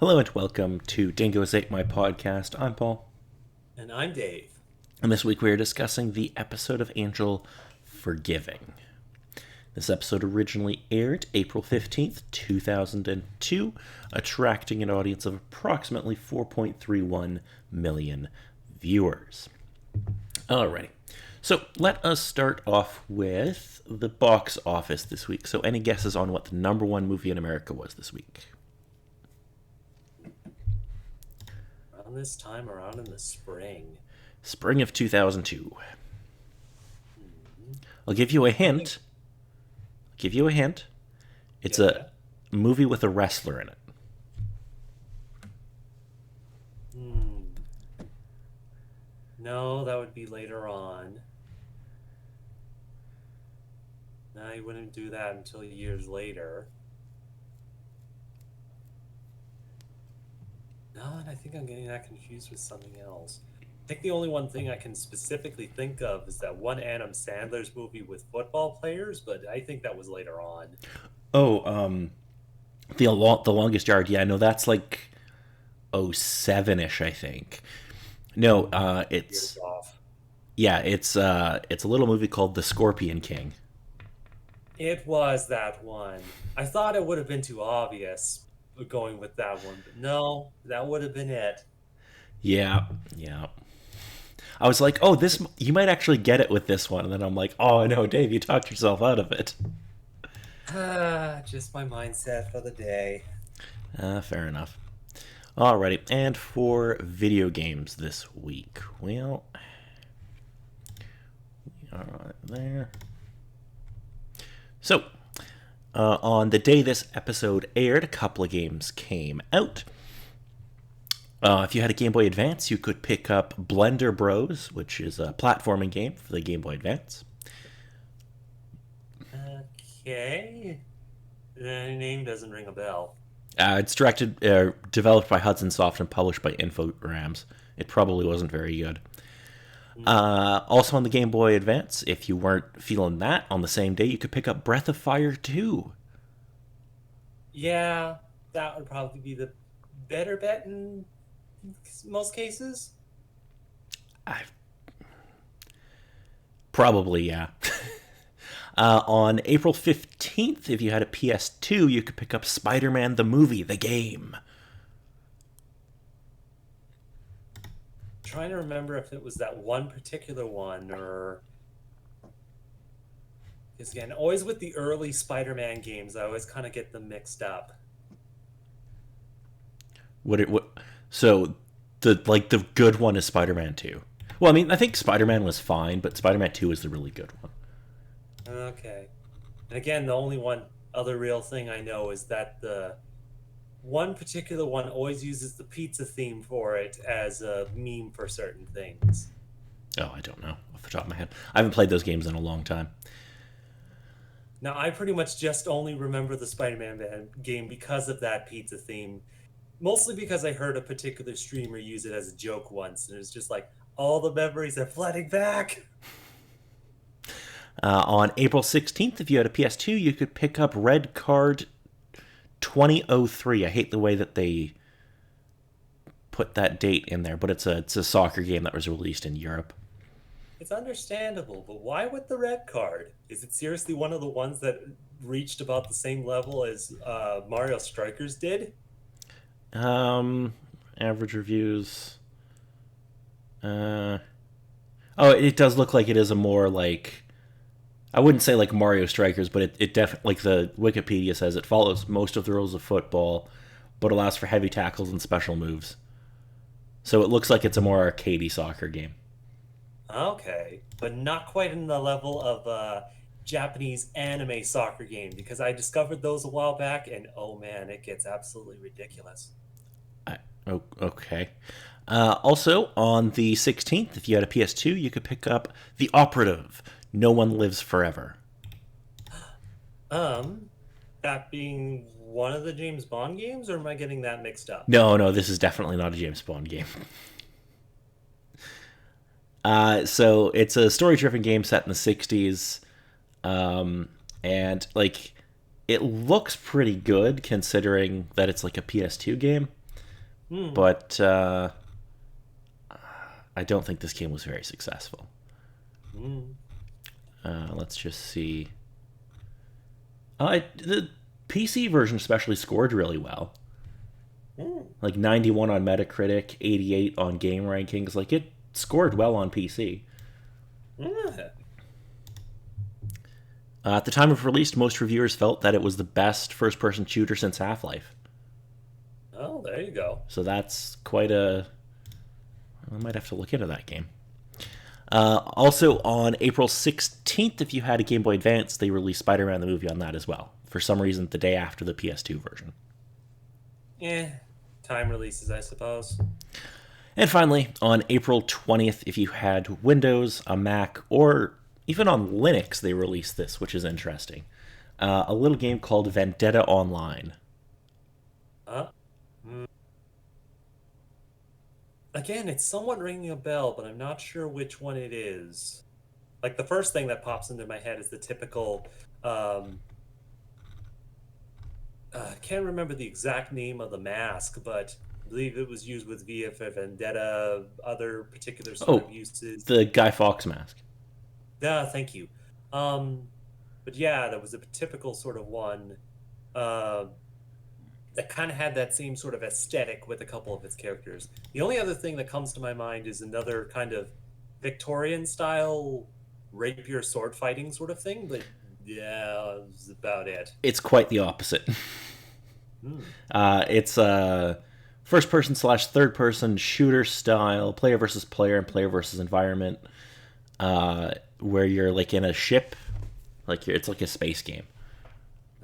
Hello and welcome to Dingoes Ate My Podcast. I'm Paul. And I'm Dave. And this week we are discussing the episode of Angel Forgiving. This episode originally aired April 15th, 2002, attracting an audience of approximately 4.31 million viewers. Alrighty. So let us start off with the box office this week. So any guesses on what the number one movie in America was this week? Around this time, around in the spring. Spring of 2002. I'll give you a hint. It's a movie with a wrestler in it. No, that would be later on. No, you wouldn't do that until years later. No, and I think I'm getting that confused with something else. I think the only one thing I can specifically think of is that one Adam Sandler's movie with football players, but I think that was later on. Oh, the longest yard. Yeah, no, that's like 07-ish, I think. No, it's Years off. it's a little movie called The Scorpion King. It was that one. I thought it would have been too obvious going with that one, but no, that would have been it. Yeah, yeah. I was like, oh, this you might actually get it with this one, and then I'm like, oh no, Dave, you talked yourself out of it. Just my mindset for the day. Fair enough. Alrighty, and for video games this week, well, we are right there. So, on the day this episode aired, a couple of games came out. If you had a Game Boy Advance, you could pick up Blender Bros, which is a platforming game for the Game Boy Advance. Okay. The name doesn't ring a bell. It's developed by Hudson Soft and published by Infogrames. It probably wasn't very good. Also on the Game Boy Advance, if you weren't feeling that on the same day, you could pick up Breath of Fire 2. Yeah, that would probably be the better bet in most cases. I Probably, yeah. On April 15th, if you had a PS2, you could pick up Spider-Man the movie, the game. Trying to remember if it was that one particular one or. Because again, always with the early Spider-Man games, I always kind of get them mixed up. So the good one is Spider-Man 2. Well, I mean, I think Spider-Man was fine, but Spider-Man 2 is the really good one. Okay. And again, the only one other real thing I know is that the one particular one always uses the pizza theme for it as a meme for certain things. Oh, I don't know off the top of my head. I haven't played those games in a long time. Now, I pretty much just only remember the Spider-Man game because of that pizza theme. Mostly because I heard a particular streamer use it as a joke once, and it was just like, all the memories are flooding back. On April 16th, if you had a PS2, you could pick up Red Card 2003. I hate the way that they put that date in there, but it's a soccer game that was released in Europe. It's understandable, but why with the red card? Is it seriously one of the ones that reached about the same level as Mario Strikers did? Average reviews. Oh, it does look like it is a more like, I wouldn't say like Mario Strikers, but it definitely, like the Wikipedia says, it follows most of the rules of football, but allows for heavy tackles and special moves. So it looks like it's a more arcadey soccer game. Okay, but not quite in the level of Japanese anime soccer game because I discovered those a while back, and oh man, it gets absolutely ridiculous. Okay. Also, on the 16th, if you had a PS2, you could pick up The Operative, No One Lives Forever. That being one of the James Bond games, or am I getting that mixed up? No, this is definitely not a James Bond game. So it's a story-driven game set in the 60s, and like it looks pretty good considering that it's like a PS2 game. but I don't think this game was very successful. Let's just see. The PC version especially scored really well. Like 91 on Metacritic, 88 on Game Rankings. Like, it scored well on PC. At the time of release, most reviewers felt that it was the best first-person shooter since Half-Life. Oh, there you go. So that's quite a... I might have to look into that game. Also, on April 16th, if you had a Game Boy Advance, they released Spider-Man the movie on that as well. For some reason, the day after the PS2 version. Time releases, I suppose. And finally, on April 20th, if you had Windows, a Mac, or even on Linux, they released this, which is interesting. A little game called Vendetta Online. Again, it's somewhat ringing a bell, but I'm not sure which one it is. Like, the first thing that pops into my head is the typical... I can't remember the exact name of the mask, but I believe it was used with V for Vendetta, other particular sort of uses. The Guy Fawkes mask. Yeah, thank you. But yeah, that was a typical sort of one that kind of had that same sort of aesthetic with a couple of its characters. The only other thing that comes to my mind is another kind of Victorian style rapier sword fighting sort of thing, but yeah, that's about it. It's quite the opposite. It's a first-person / third-person shooter style, player versus player and player versus environment, where you're like in a ship, it's like a space game.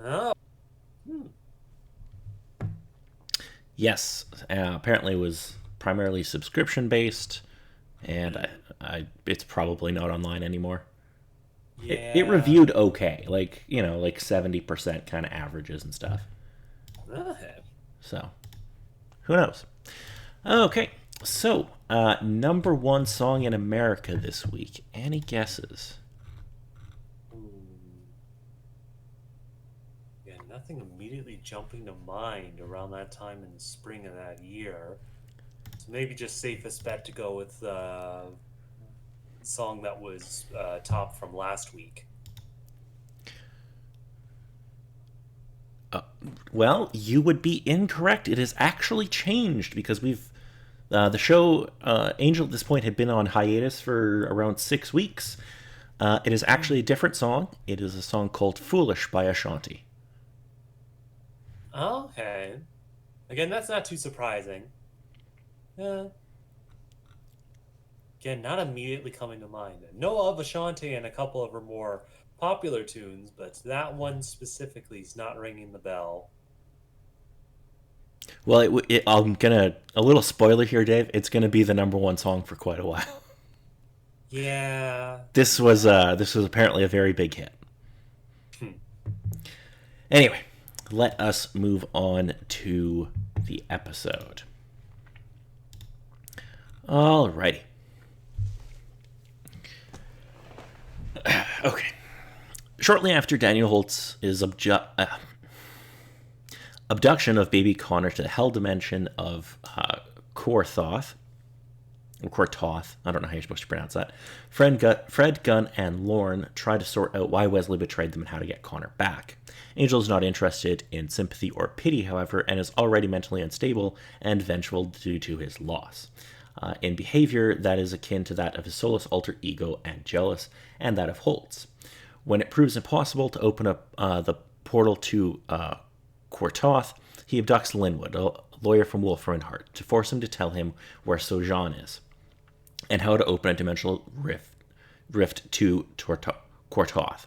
Oh. Yes, apparently it was primarily subscription-based, and it's probably not online anymore. Yeah. It reviewed okay, like 70% kind of averages and stuff. So, who knows? Okay, so number one song in America this week. Any guesses? Yeah, nothing immediately jumping to mind around that time in the spring of that year. So maybe just safest bet to go with the song that was top from last week. Well, you would be incorrect. It has actually changed because we've the show Angel at this point had been on hiatus for around 6 weeks. It is actually a different song. It is a song called "Foolish" by Ashanti. Okay. Again, that's not too surprising. Again, not immediately coming to mind. I know of Ashanti and a couple of her more popular tunes, but that one specifically is not ringing the bell. Well, I'm gonna a little spoiler here, Dave. It's gonna be the number one song for quite a while. Yeah. This was apparently a very big hit. Anyway, let us move on to the episode. Alrighty. Okay. Shortly after Daniel Holtz's abduction of baby Connor to the hell dimension of Korthoth, I don't know how you're supposed to pronounce that, Fred, Gunn, and Lorne try to sort out why Wesley betrayed them and how to get Connor back. Angel is not interested in sympathy or pity, however, and is already mentally unstable and vengeful due to his loss. In behavior that is akin to that of his soulless alter ego and jealous, and that of Holtz. When it proves impossible to open up the portal to Korthoth, he abducts Linwood, a lawyer from Wolfram and Hart, to force him to tell him where Sojan is, and how to open a dimensional rift to Korthoth.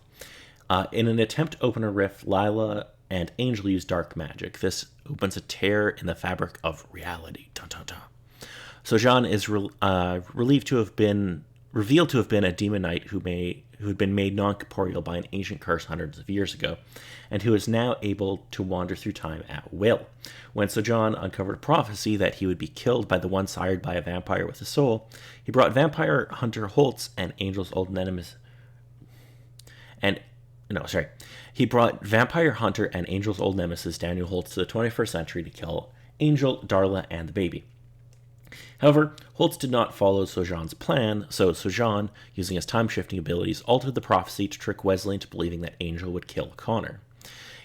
In an attempt to open a rift, Lila and Angel use dark magic. This opens a tear in the fabric of reality. Dun, dun, dun. Sojan is revealed to have been a demon knight who had been made non-corporeal by an ancient curse hundreds of years ago, and who is now able to wander through time at will. When Sojan uncovered a prophecy that he would be killed by the one sired by a vampire with a soul, he brought vampire hunter Holtz and Angel's old nemesis. He brought vampire hunter and Angel's old nemesis Daniel Holtz to the 21st century to kill Angel, Darla, and the baby. However, Holtz did not follow Sojan's plan, so Sojan, using his time shifting abilities, altered the prophecy to trick Wesley into believing that Angel would kill Connor.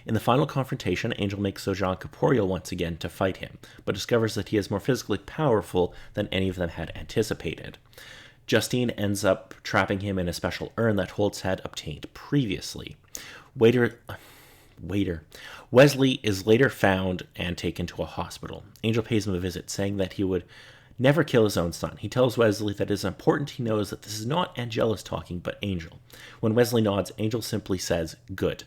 In the final confrontation, Angel makes Sojan corporeal once again to fight him, but discovers that he is more physically powerful than any of them had anticipated. Justine ends up trapping him in a special urn that Holtz had obtained previously. Wesley is later found and taken to a hospital. Angel pays him a visit, saying that he would never kill his own son. He tells Wesley that it is important he knows that this is not Angelus talking, but Angel. When Wesley nods, Angel simply says, "Good,"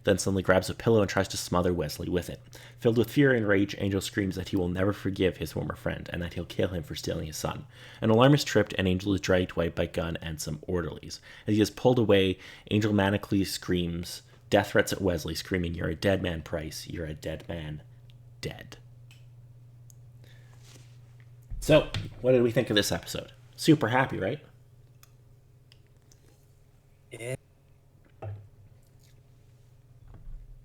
then suddenly grabs a pillow and tries to smother Wesley with it. Filled with fear and rage, Angel screams that he will never forgive his former friend and that he'll kill him for stealing his son. An alarm is tripped and Angel is dragged away by Gunn and some orderlies. As he is pulled away, Angel manically screams death threats at Wesley, screaming, "You're a dead man, Price. You're a dead man. Dead." So, what did we think of this episode? Super happy, right? Yeah.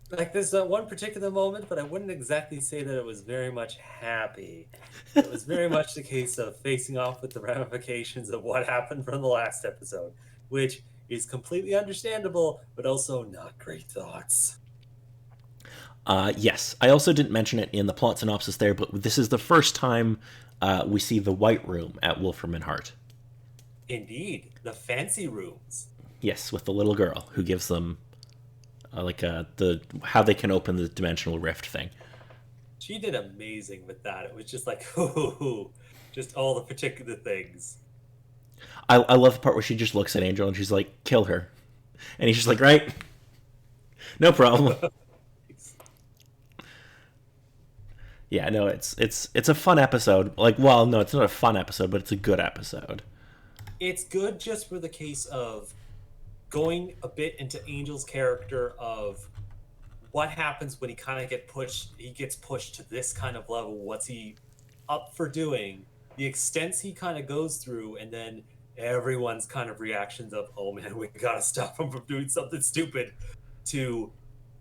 Like there's one particular moment, but I wouldn't exactly say that it was very much happy. It was very much the case of facing off with the ramifications of what happened from the last episode, which is completely understandable, but also not great thoughts. Yes, I also didn't mention it in the plot synopsis there, but this is the first time we see the White Room at Wolfram and Hart. Indeed, the fancy rooms. Yes, with the little girl who gives them the how they can open the dimensional rift thing. She did amazing with that. It was just like, ooh, just all the particular things. I love the part where she just looks at Angel and she's like, "Kill her," and he's just like, "Right, no problem." Yeah, no, it's a fun episode. Like, well, no, it's not a fun episode, but it's a good episode. It's good just for the case of going a bit into Angel's character of what happens when he gets pushed to this kind of level. What's he up for doing? The extents he kind of goes through, and then everyone's kind of reactions of, "Oh man, we gotta stop him from doing something stupid," to,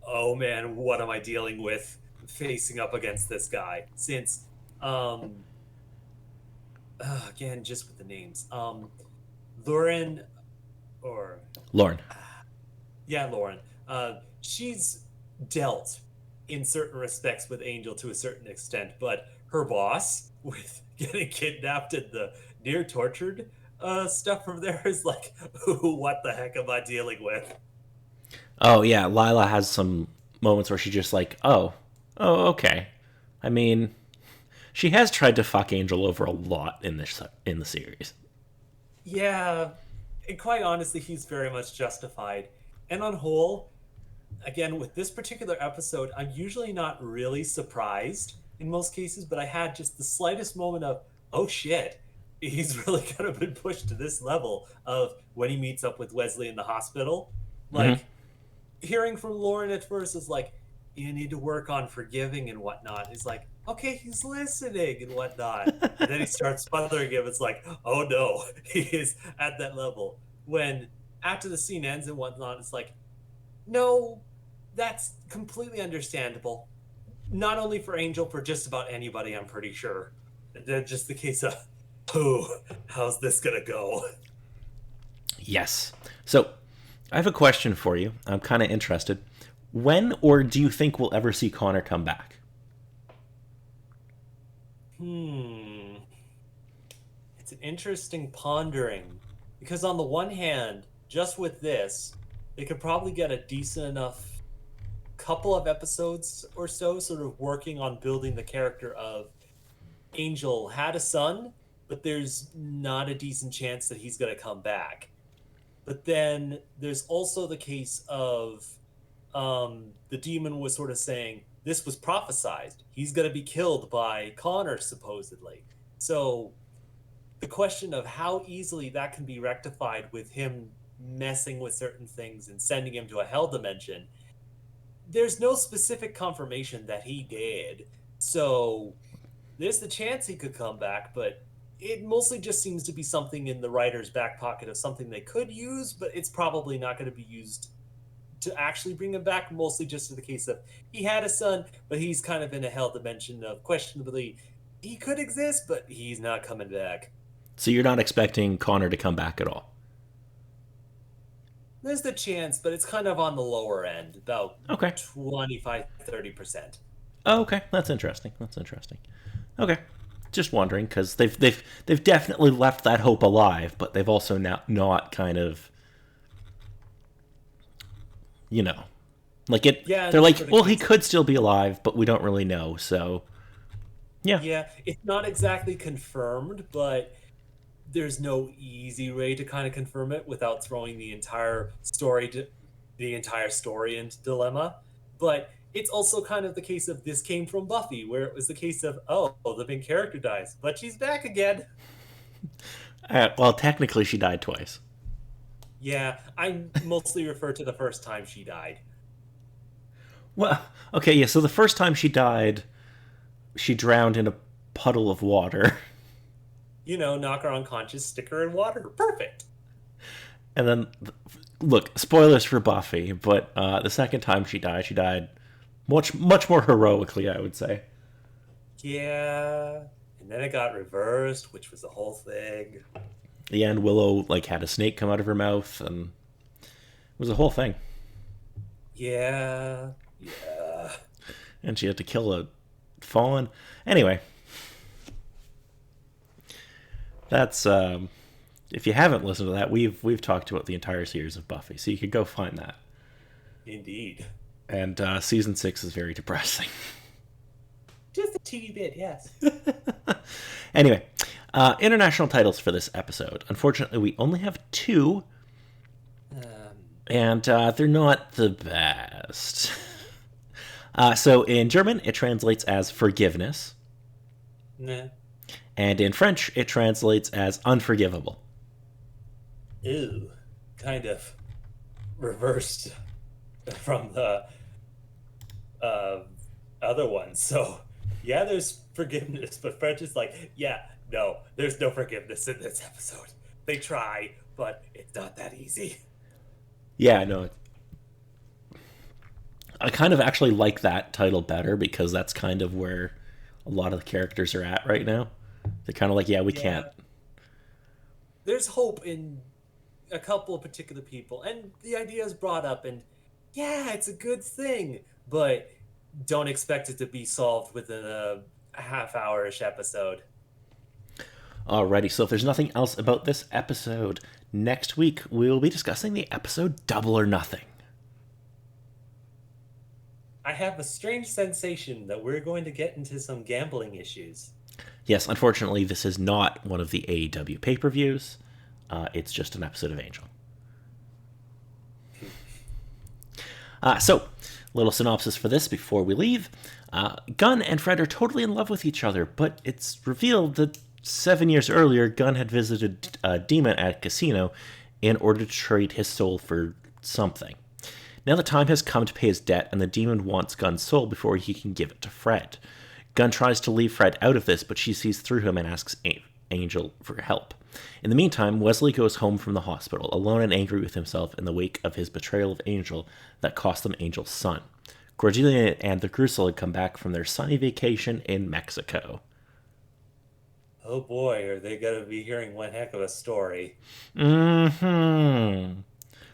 "Oh man, what am I dealing with facing up against this guy?" Since, again, just with the names, Lauren, or Lauren. yeah, Lauren, she's dealt in certain respects with Angel to a certain extent, but her boss with getting kidnapped and the near tortured stuff from there is like, what the heck am I dealing with? Oh yeah, Lila has some moments where she's just like, oh, okay. I mean, she has tried to fuck Angel over a lot in the series. Yeah, and quite honestly, he's very much justified. And on whole, again, with this particular episode, I'm usually not really surprised in most cases, but I had just the slightest moment of, oh shit, he's really kind of been pushed to this level of when he meets up with Wesley in the hospital. Mm-hmm. Like, hearing from Lauren at first is like, you need to work on forgiving and whatnot. He's like, okay, he's listening and whatnot. And then he starts smothering him. It's like, oh no, he is at that level. When after the scene ends and whatnot, it's like, no, that's completely understandable. Not only for Angel, for just about anybody, I'm pretty sure. They're just the case of, oh, how's this gonna go? Yes. So, I have a question for you. I'm kind of interested. When or do you think we'll ever see Connor come back? It's an interesting pondering. Because on the one hand, just with this, they could probably get a decent enough couple of episodes or so, sort of working on building the character of Angel had a son, but there's not a decent chance that he's going to come back. But then there's also the case of the demon was sort of saying, this was prophesized. He's going to be killed by Connor, supposedly. So the question of how easily that can be rectified with him messing with certain things and sending him to a hell dimension, there's no specific confirmation that he did. So there's the chance he could come back, but it mostly just seems to be something in the writer's back pocket of something they could use, but it's probably not going to be used to actually bring him back, mostly just in the case of he had a son, but he's kind of in a hell dimension of questionably he could exist, but he's not coming back. So you're not expecting Connor to come back at all? There's the chance, but it's kind of on the lower end, about Okay. 25-30%. Oh, okay. That's interesting. That's interesting. Okay. Just wondering, because they've definitely left that hope alive, but they've also not kind of, you know, like it. Yeah, They're like, for the well, he case. could still be alive, but we don't really know. So yeah. Yeah, it's not exactly confirmed, but there's no easy way to kind of confirm it without throwing the entire story into dilemma. But it's also kind of the case of this came from Buffy, where it was the case of, oh, the main character dies, but she's back again. Well, technically, she died twice. Yeah, I mostly refer to the first time she died. Well, okay, yeah. So the first time she died, she drowned in a puddle of water, You know, knock her unconscious, stick her in water. Perfect. and then look, spoilers for Buffy, but the second time she died much more heroically, I would say. Yeah. And then it got reversed, which was the whole thing. The end, Willow like had a snake come out of her mouth, and it was a whole thing. Yeah. Yeah. And she had to kill a fallen. Anyway, that's if you haven't listened to that, we've talked about the entire series of Buffy, so you could go find that. Indeed. And season 6 is very depressing. Just a teeny bit, yes. Anyway, international titles for this episode. Unfortunately, we only have 2, and they're not the best. So in German, it translates as forgiveness, Nah. and in French, it translates as unforgivable. Ew. Kind of reversed from the other one. So, yeah, there's forgiveness, but French is like, yeah, no, there's no forgiveness in this episode. They try, but it's not that easy. Yeah, no. I kind of actually like that title better because that's kind of where a lot of the characters are at right now. They're kind of like, yeah, we Yeah. can't. There's hope in a couple of particular people, and the idea is brought up, and yeah, it's a good thing, but don't expect it to be solved within a half-hour-ish episode. Alrighty, so if there's nothing else about this episode, next week we'll be discussing the episode Double or Nothing. I have a strange sensation that we're going to get into some gambling issues. Yes, unfortunately, this is not one of the AEW pay-per-views. It's just an episode of Angel. So, little synopsis for this before we leave. Gunn and Fred are totally in love with each other, but it's revealed that 7 years earlier, Gunn had visited a demon at a casino in order to trade his soul for something. Now the time has come to pay his debt, and the demon wants Gunn's soul before he can give it to Fred. Gunn tries to leave Fred out of this, but she sees through him and asks Angel for help. In the meantime, Wesley goes home from the hospital, alone and angry with himself in the wake of his betrayal of Angel that cost them Angel's son. Cordelia and the Crucial had come back from their sunny vacation in Mexico. Oh boy, are they going to be hearing one heck of a story. Mm-hmm.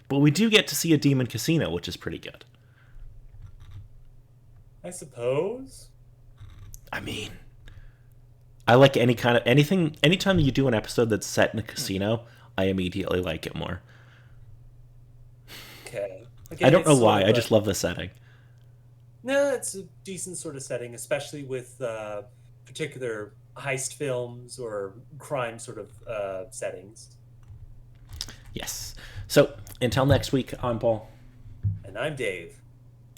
But we do get to see a demon casino, which is pretty good. I suppose. I mean, I like anytime you do an episode that's set in a casino, I immediately like it more. Okay. I don't know it's why, sort I of just love the setting. No, it's a decent sort of setting, especially with particular heist films or crime sort of settings. Yes. So, until next week, I'm Paul. And I'm Dave.